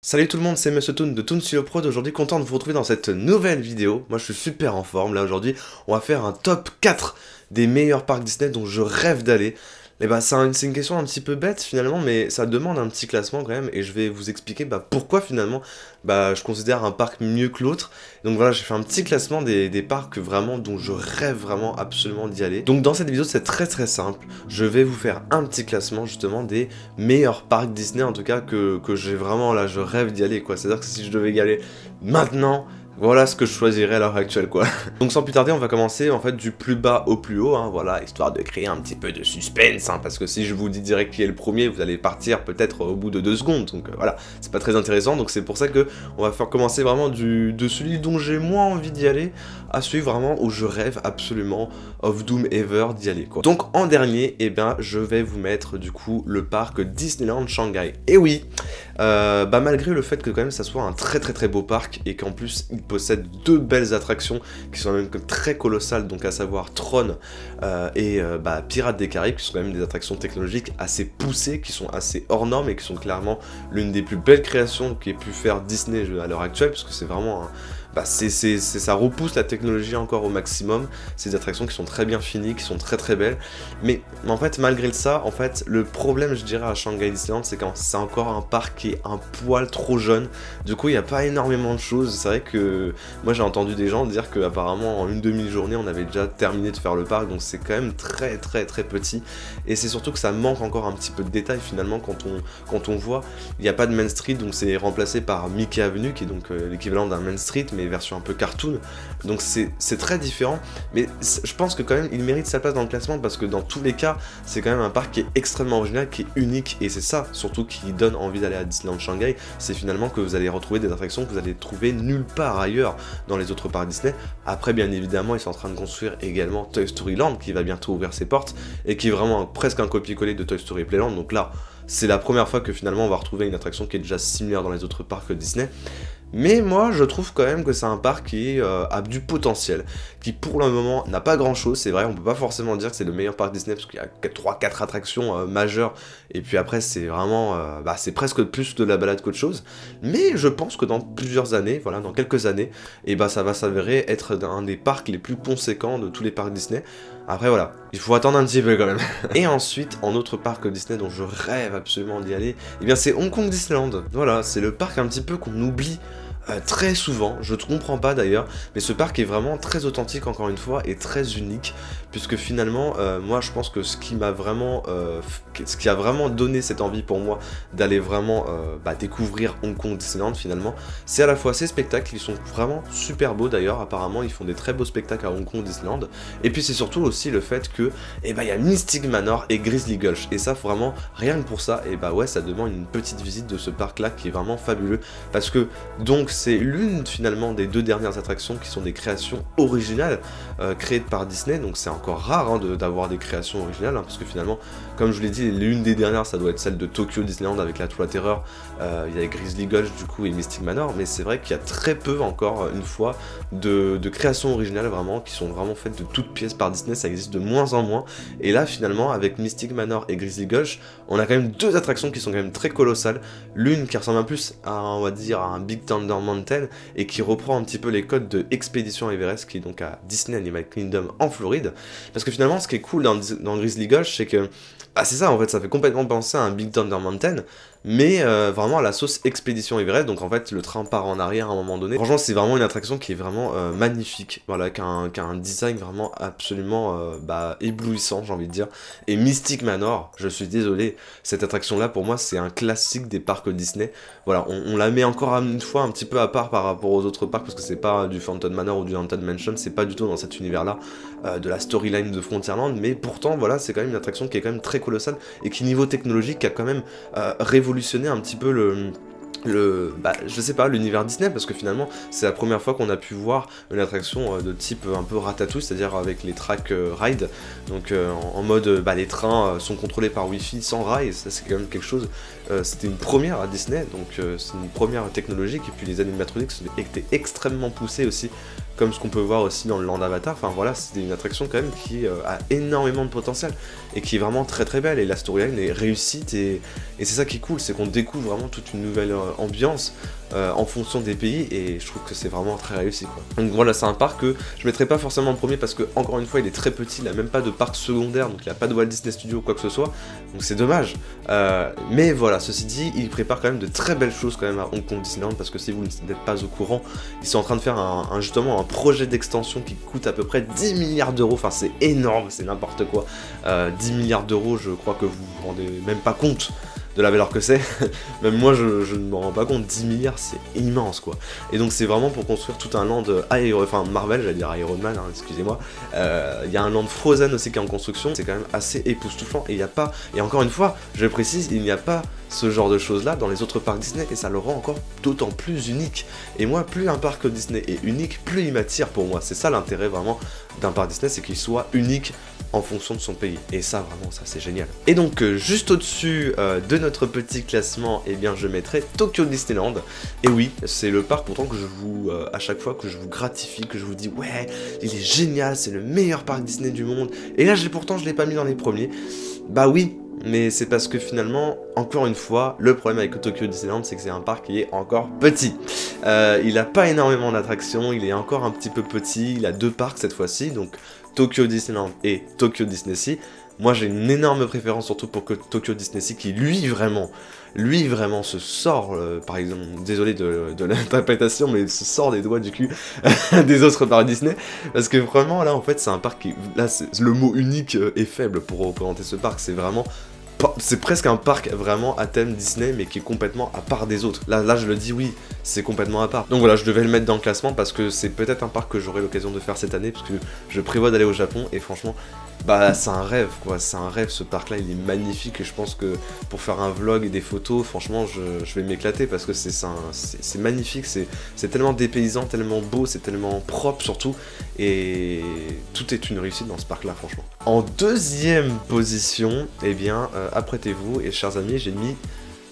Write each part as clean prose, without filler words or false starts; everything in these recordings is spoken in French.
Salut tout le monde, c'est Monsieur Toon de Toon Studio Prod. Aujourd'hui content de vous retrouver dans cette nouvelle vidéo. Moi je suis super en forme, là aujourd'hui on va faire un top 4 des meilleurs parcs Disney dont je rêve d'aller. Et bah c'est une question un petit peu bête finalement, mais ça demande un petit classement quand même, et je vais vous expliquer pourquoi finalement je considère un parc mieux que l'autre. Donc voilà, j'ai fait un petit classement des parcs vraiment dont je rêve vraiment absolument d'y aller. Donc dans cette vidéo c'est très simple, je vais vous faire un petit classement justement des meilleurs parcs Disney en tout cas que j'ai vraiment là, je rêve d'y aller quoi. C'est-à-dire que si je devais y aller maintenant, voilà ce que je choisirais à l'heure actuelle quoi. Donc sans plus tarder, on va commencer en fait du plus bas au plus haut, hein, voilà, histoire de créer un petit peu de suspense, hein, parce que si je vous dis direct qui est le premier, vous allez partir peut-être au bout de 2 secondes, donc voilà, c'est pas très intéressant, donc c'est pour ça que on va faire commencer vraiment de celui dont j'ai moins envie d'y aller, à celui vraiment où je rêve absolument of Doom Ever d'y aller quoi. Donc en dernier, je vais vous mettre du coup le parc Disneyland Shanghai. Et oui, malgré le fait que quand même ça soit un très beau parc et qu'en plus il possède 2 belles attractions qui sont même très colossales, donc à savoir Tron et Pirates des Caraïbes, qui sont quand même des attractions technologiques assez poussées, qui sont assez hors normes et qui sont clairement l'une des plus belles créations qu'ait pu faire Disney à l'heure actuelle, parce que c'est vraiment ça repousse la technologie encore au maximum. C'est des attractions qui sont très bien finies, qui sont très belles. Mais en fait, malgré ça, en fait, le problème, je dirais, à Shanghai Disneyland, c'est que c'est encore un parc qui est un poil trop jeune. Du coup, il n'y a pas énormément de choses. C'est vrai que moi, j'ai entendu des gens dire qu'apparemment, en une demi-journée, on avait déjà terminé de faire le parc. Donc, c'est quand même très petit. Et c'est surtout que ça manque encore un petit peu de détails, finalement, quand on voit. Il n'y a pas de Main Street, donc c'est remplacé par Mickey Avenue, qui est donc l'équivalent d'un Main Street, mais version un peu cartoon, donc c'est très différent, mais je pense que quand même il mérite sa place dans le classement, parce que dans tous les cas c'est quand même un parc qui est extrêmement original, qui est unique, et c'est ça surtout qui donne envie d'aller à Disneyland Shanghai. C'est finalement que vous allez retrouver des attractions que vous allez trouver nulle part ailleurs dans les autres parcs Disney. Après bien évidemment ils sont en train de construire également Toy Story Land qui va bientôt ouvrir ses portes, et qui est vraiment presque un copier-coller de Toy Story Playland, donc là c'est la première fois que finalement on va retrouver une attraction qui est déjà similaire dans les autres parcs Disney. Mais moi je trouve quand même que c'est un parc qui a du potentiel, qui pour le moment n'a pas grand chose. C'est vrai, on peut pas forcément dire que c'est le meilleur parc Disney parce qu'il y a 3-4 attractions majeures, et puis après c'est vraiment, c'est presque plus de la balade qu'autre chose. Mais je pense que dans plusieurs années, voilà, dans quelques années, ça va s'avérer être un des parcs les plus conséquents de tous les parcs Disney. Après voilà, il faut attendre un petit peu quand même. Et ensuite, en autre parc Disney dont je rêve absolument d'y aller, c'est Hong Kong Disneyland. Voilà, c'est le parc un petit peu qu'on oublie très souvent, je ne comprends pas d'ailleurs, mais ce parc est vraiment très authentique encore une fois, et très unique, puisque finalement, moi je pense que ce qui a vraiment donné cette envie pour moi d'aller vraiment découvrir Hong Kong Disneyland finalement, c'est à la fois ces spectacles qui sont vraiment super beaux d'ailleurs, apparemment ils font des très beaux spectacles à Hong Kong Disneyland, et puis c'est surtout aussi le fait que, il y a Mystic Manor et Grizzly Gulch, et ça vraiment, rien que pour ça, ça demande une petite visite de ce parc là qui est vraiment fabuleux, parce que donc c'est l'une finalement des 2 dernières attractions qui sont des créations originales créées par Disney, donc c'est encore rare d'avoir des créations originales, parce que finalement, comme je vous l'ai dit, l'une des dernières ça doit être celle de Tokyo Disneyland avec la Tour de la Terreur, il y a Grizzly Gulch du coup et Mystic Manor, mais c'est vrai qu'il y a très peu encore une fois de créations originales vraiment, qui sont vraiment faites de toutes pièces par Disney, ça existe de moins en moins, et là finalement avec Mystic Manor et Grizzly Gulch, on a quand même 2 attractions qui sont quand même très colossales, l'une qui ressemble un plus à, on va dire, à un Big Thunder Mountain, et qui reprend un petit peu les codes de Expédition Everest, qui est donc à Disney Animal Kingdom en Floride, parce que finalement ce qui est cool dans Grizzly Gulch, c'est que c'est ça en fait, ça fait complètement penser à un Big Thunder Mountain, mais vraiment à la sauce Expédition Everest, donc en fait le train part en arrière à un moment donné. Franchement c'est vraiment une attraction qui est vraiment magnifique, voilà, qui a un design vraiment absolument éblouissant, j'ai envie de dire. Et Mystic Manor, je suis désolé, cette attraction là pour moi c'est un classique des parcs Disney, voilà, on la met encore une fois un petit peu à part par rapport aux autres parcs, parce que c'est pas du Phantom Manor ou du Haunted Mansion, c'est pas du tout dans cet univers là de la storyline de Frontierland, mais pourtant voilà, c'est quand même une attraction qui est quand même très colossale, et qui niveau technologique a quand même révolutionné un petit peu je sais pas, l'univers Disney, parce que finalement c'est la première fois qu'on a pu voir une attraction de type un peu Ratatouille, c'est-à-dire avec les track ride, donc en mode les trains sont contrôlés par Wi-Fi sans rail, ça c'est quand même quelque chose, c'était une première à Disney, donc c'est une première technologique, et puis les animatronics étaient extrêmement poussés aussi comme ce qu'on peut voir aussi dans le Land Avatar. Enfin voilà, c'est une attraction quand même qui a énormément de potentiel et qui est vraiment très très belle, et la storyline est réussite, et c'est ça qui est cool, c'est qu'on découvre vraiment toute une nouvelle ambiance en fonction des pays, et je trouve que c'est vraiment très réussi quoi. Donc voilà, c'est un parc que je mettrai pas forcément en premier parce que encore une fois il est très petit, il a même pas de parc secondaire, donc il a pas de Walt Disney Studio ou quoi que ce soit, donc c'est dommage. Mais voilà, ceci dit, il prépare quand même de très belles choses quand même à Hong Kong Disneyland, parce que si vous n'êtes pas au courant, ils sont en train de faire justement un projet d'extension qui coûte à peu près 10 milliards d'euros, enfin c'est énorme, c'est n'importe quoi. 10 milliards d'euros, je crois que vous vous rendez même pas compte de la valeur que c'est. Même moi je ne m'en rends pas compte, 10 milliards c'est immense quoi. Et donc c'est vraiment pour construire tout un land enfin Marvel, j'allais dire Iron Man, hein, excusez-moi. Il y a un land Frozen aussi qui est en construction, c'est quand même assez époustouflant, et il n'y a pas, et encore une fois, je précise, il n'y a pas ce genre de choses là dans les autres parcs Disney, et ça le rend encore d'autant plus unique. Et moi, plus un parc Disney est unique, plus il m'attire pour moi. C'est ça l'intérêt vraiment d'un parc Disney, c'est qu'il soit unique en fonction de son pays, et ça vraiment, ça c'est génial. Et donc juste au-dessus de notre petit classement, eh bien je mettrai Tokyo Disneyland. Et oui, c'est le parc pourtant que je vous, à chaque fois que je vous gratifie, que je vous dis ouais, il est génial, c'est le meilleur parc Disney du monde, et là pourtant je l'ai pas mis dans les premiers. Bah oui, mais c'est parce que finalement, encore une fois, le problème avec Tokyo Disneyland, c'est que c'est un parc qui est encore petit. Il n'a pas énormément d'attractions, il est encore un petit peu petit, il a 2 parcs cette fois-ci, donc Tokyo Disneyland et Tokyo Disney Sea. Moi j'ai une énorme préférence surtout pour Tokyo Disney Sea, qui lui vraiment se sort, par exemple, désolé de l'interprétation, mais se sort des doigts du cul des autres parcs Disney, parce que vraiment là en fait c'est un parc qui, là le mot unique est faible pour représenter ce parc, c'est vraiment, c'est presque un parc vraiment à thème Disney, mais qui est complètement à part des autres. Là je le dis, oui, c'est complètement à part. Donc voilà, je devais le mettre dans le classement parce que c'est peut-être un parc que j'aurai l'occasion de faire cette année, parce que je prévois d'aller au Japon, et franchement, bah c'est un rêve quoi, c'est un rêve, ce parc là il est magnifique, et je pense que pour faire un vlog et des photos, franchement je vais m'éclater, parce que c'est magnifique, c'est tellement dépaysant, tellement beau, c'est tellement propre surtout, et tout est une réussite dans ce parc là franchement. En deuxième position, eh bien apprêtez-vous, et chers amis, j'ai mis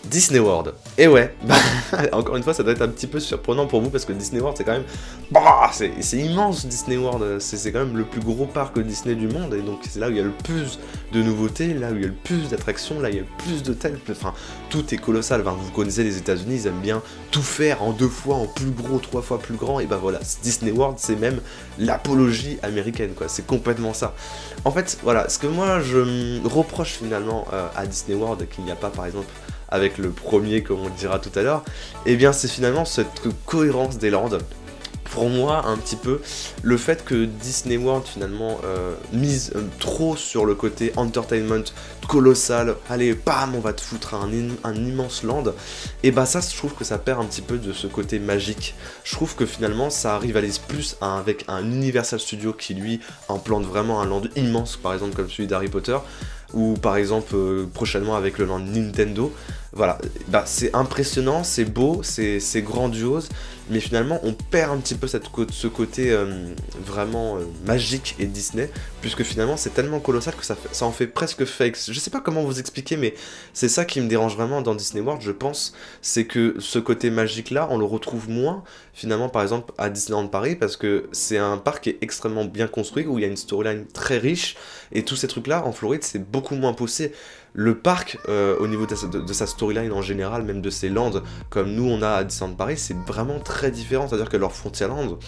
Disney World. Et ouais, bah, encore une fois, ça doit être un petit peu surprenant pour vous, parce que Disney World, c'est quand même, bah, c'est immense. Disney World, c'est quand même le plus gros parc Disney du monde, et donc c'est là où il y a le plus de nouveautés, là où il y a le plus d'attractions, là où il y a le plus d'hôtels, enfin, tout est colossal. Enfin, vous connaissez les États-Unis, ils aiment bien tout faire en 2 fois, en plus gros, 3 fois plus grand, et bah voilà, Disney World, c'est même l'apologie américaine, quoi, c'est complètement ça. En fait, voilà, ce que moi je reproche finalement à Disney World, qu'il n'y a pas par exemple avec le premier, comme on le dira tout à l'heure, eh bien c'est finalement cette cohérence des landes. Pour moi, un petit peu, le fait que Disney World finalement mise trop sur le côté entertainment colossal, allez, bam, on va te foutre un immense land, et bah ça, je trouve que ça perd un petit peu de ce côté magique. Je trouve que finalement, ça rivalise plus avec un Universal Studios qui, lui, implante vraiment un land immense, par exemple comme celui d'Harry Potter, ou par exemple prochainement avec le land Nintendo. Voilà, bah, c'est impressionnant, c'est beau, c'est grandiose, mais finalement on perd un petit peu ce côté vraiment magique et Disney, puisque finalement c'est tellement colossal que ça en fait presque fake. Je sais pas comment vous expliquer, mais c'est ça qui me dérange vraiment dans Disney World, je pense, c'est que ce côté magique là, on le retrouve moins finalement par exemple à Disneyland Paris, parce que c'est un parc qui est extrêmement bien construit, où il y a une storyline très riche, et tous ces trucs là en Floride c'est beaucoup moins poussé. Le parc, au niveau de sa storyline en général, même de ses lands, comme nous on a à Disneyland Paris, c'est vraiment très différent. C'est-à-dire que leur Frontierland,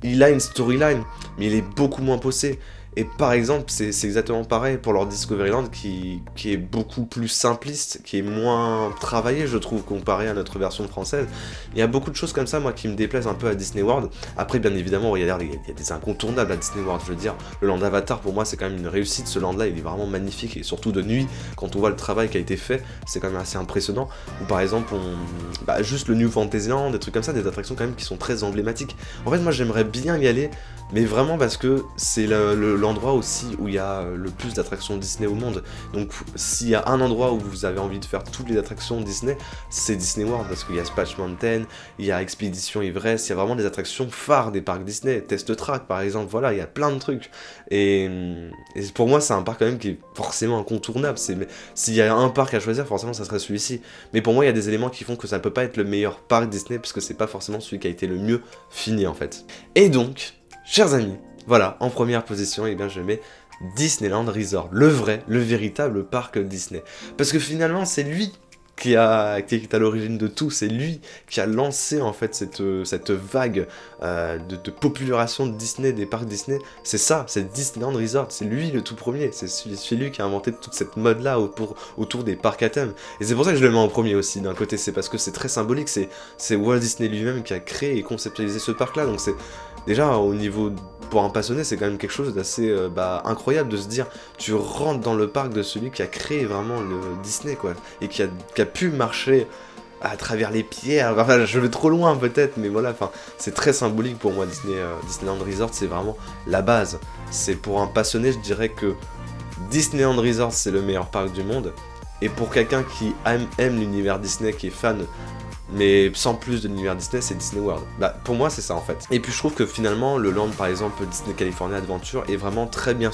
il a une storyline, mais il est beaucoup moins poussé. Et par exemple, c'est exactement pareil pour leur Discoveryland qui est beaucoup plus simpliste, qui est moins travaillé, je trouve, comparé à notre version française. Il y a beaucoup de choses comme ça, moi, qui me déplaisent un peu à Disney World. Après, bien évidemment, il y a des incontournables à Disney World, je veux dire. Le Land Avatar, pour moi, c'est quand même une réussite. Ce land-là, il est vraiment magnifique, et surtout de nuit, quand on voit le travail qui a été fait, c'est quand même assez impressionnant. Ou par exemple, juste le New Fantasyland, des trucs comme ça, des attractions quand même qui sont très emblématiques. En fait, moi, j'aimerais bien y aller, mais vraiment parce que c'est le l'endroit aussi où il y a le plus d'attractions Disney au monde. Donc s'il y a un endroit où vous avez envie de faire toutes les attractions Disney, c'est Disney World, parce qu'il y a Splash Mountain, il y a Expédition Ivresse, il y a vraiment des attractions phares des parcs Disney, Test Track par exemple, voilà, il y a plein de trucs. Et pour moi c'est un parc quand même qui est forcément incontournable, s'il y a un parc à choisir, forcément ça serait celui-ci. Mais pour moi il y a des éléments qui font que ça ne peut pas être le meilleur parc Disney, parce que c'est pas forcément celui qui a été le mieux fini en fait. Et donc, chers amis, voilà, en première position, eh bien je mets Disneyland Resort, le véritable parc Disney. Parce que finalement, c'est lui qui est à l'origine de tout, c'est lui qui a lancé en fait cette vague de popularisation de Disney, des parcs Disney. C'est ça, c'est Disneyland Resort, c'est lui le tout premier, c'est lui qui a inventé toute cette mode-là autour des parcs à thème. Et c'est pour ça que je le mets en premier aussi, d'un côté, c'est parce que c'est très symbolique, c'est Walt Disney lui-même qui a créé et conceptualisé ce parc-là, donc c'est... Déjà, au niveau, pour un passionné, c'est quand même quelque chose d'assez incroyable de se dire, tu rentres dans le parc de celui qui a créé vraiment le Disney, quoi, et qui a pu marcher à travers les pierres, enfin, je vais trop loin peut-être, mais voilà, enfin, c'est très symbolique pour moi, Disneyland Resort, c'est vraiment la base. C'est pour un passionné, je dirais que Disneyland Resort, c'est le meilleur parc du monde, et pour quelqu'un qui aime l'univers Disney, qui est fan, mais sans plus de l'univers Disney, c'est Disney World. Bah, pour moi, c'est ça en fait. Et puis je trouve que finalement, le land, par exemple, Disney California Adventure, est vraiment très bien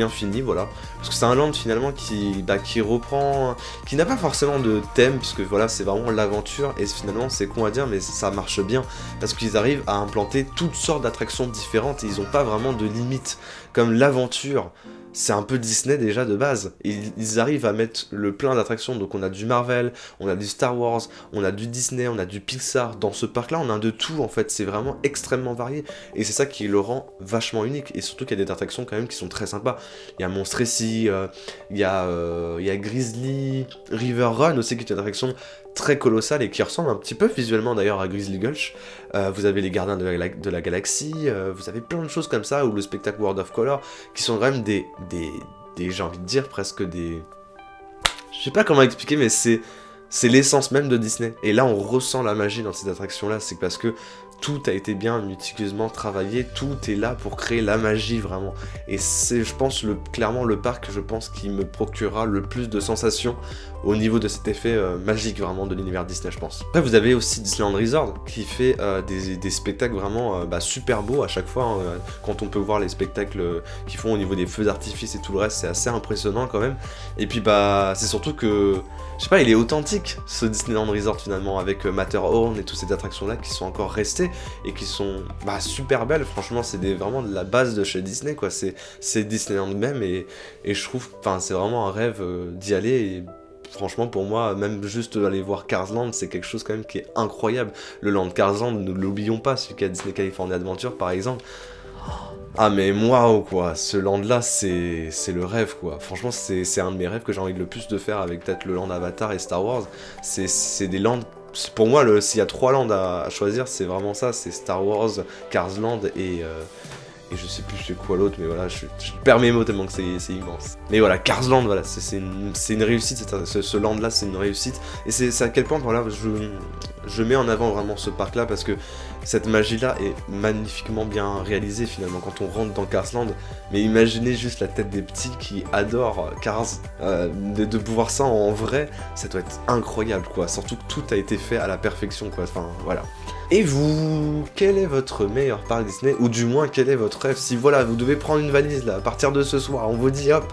fini, voilà. Parce que c'est un land finalement qui reprend, qui n'a pas forcément de thème, puisque voilà, c'est vraiment l'aventure, et finalement, c'est con à dire, mais ça marche bien, parce qu'ils arrivent à implanter toutes sortes d'attractions différentes, et ils n'ont pas vraiment de limites. Comme l'aventure, c'est un peu Disney déjà de base. Ils arrivent à mettre le plein d'attractions, donc on a du Marvel, on a du Star Wars, on a du Disney, on a du Pixar. Dans ce parc-là, on a de tout en fait, c'est vraiment extrêmement varié. Et c'est ça qui le rend vachement unique. Et surtout qu'il y a des attractions quand même qui sont très sympas. Il y a Monstre ici, il y a Grizzly, River Run aussi, qui est une attraction très colossale et qui ressemble un petit peu visuellement d'ailleurs à Grizzly Gulch. Vous avez les Gardiens de la Galaxie, vous avez plein de choses comme ça, ou le spectacle World of Color, qui sont quand même des j'ai envie de dire presque des... Je sais pas comment expliquer, mais c'est l'essence même de Disney. Et là on ressent la magie dans ces attractions-là, c'est parce que tout a été bien méticuleusement travaillé, tout est là pour créer la magie vraiment. Et c'est, je pense, clairement le parc, je pense, qui me procurera le plus de sensations au niveau de cet effet magique vraiment de l'univers Disney, je pense. Après vous avez aussi Disneyland Resort qui fait des spectacles vraiment super beaux à chaque fois, hein, quand on peut voir les spectacles qu'ils font au niveau des feux d'artifice et tout le reste, c'est assez impressionnant quand même. Et puis c'est surtout que, je sais pas, il est authentique ce Disneyland Resort finalement, avec Matterhorn et toutes ces attractions là qui sont encore restées et qui sont super belles. Franchement c'est vraiment de la base de chez Disney quoi, c'est Disneyland même, et je trouve, enfin c'est vraiment un rêve d'y aller. Et franchement, pour moi, même juste aller voir Cars Land, c'est quelque chose quand même qui est incroyable. Le land Cars Land, ne l'oublions pas, celui qui a Disney California Adventure par exemple. Ah mais waouh quoi, ce land là c'est le rêve quoi. Franchement c'est un de mes rêves que j'ai envie le plus de faire, avec peut-être le land Avatar et Star Wars. C'est des lands, pour moi s'il y a 3 lands à choisir, c'est vraiment ça, c'est Star Wars, Cars Land et je sais plus c'est quoi l'autre, mais voilà, je perds mes mots tellement que c'est immense. Mais voilà, Cars Land, voilà, c'est une réussite, ce land là c'est une réussite, et c'est à quel point voilà, je mets en avant vraiment ce parc là, parce que cette magie là est magnifiquement bien réalisée finalement quand on rentre dans Cars Land. Mais imaginez juste la tête des petits qui adorent Cars, de pouvoir ça en vrai, ça doit être incroyable quoi, surtout que tout a été fait à la perfection quoi, enfin voilà. Et vous, quel est votre meilleur parc Disney, ou du moins quel est votre rêve? Si voilà, vous devez prendre une valise là, à partir de ce soir, on vous dit hop,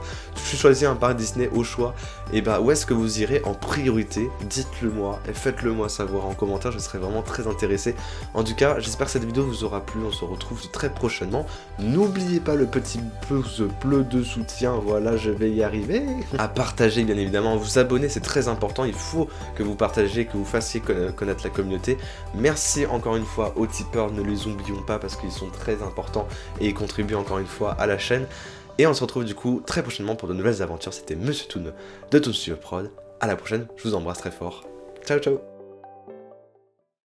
tu choisis un parc Disney au choix, et bah où est-ce que vous irez en priorité? Dites-le moi, et faites-le moi savoir en commentaire, je serais vraiment très intéressé. En tout cas, j'espère que cette vidéo vous aura plu, on se retrouve très prochainement. N'oubliez pas le petit pouce bleu de soutien, voilà, je vais y arriver. À partager bien évidemment, vous abonner, c'est très important, il faut que vous partagiez, que vous fassiez connaître la communauté. Merci encore une fois aux tipeurs, ne les oublions pas parce qu'ils sont très importants et ils contribuent encore une fois à la chaîne. Et on se retrouve du coup très prochainement pour de nouvelles aventures. C'était Monsieur Toon de Toon Studio Prod. À la prochaine, je vous embrasse très fort. Ciao ciao.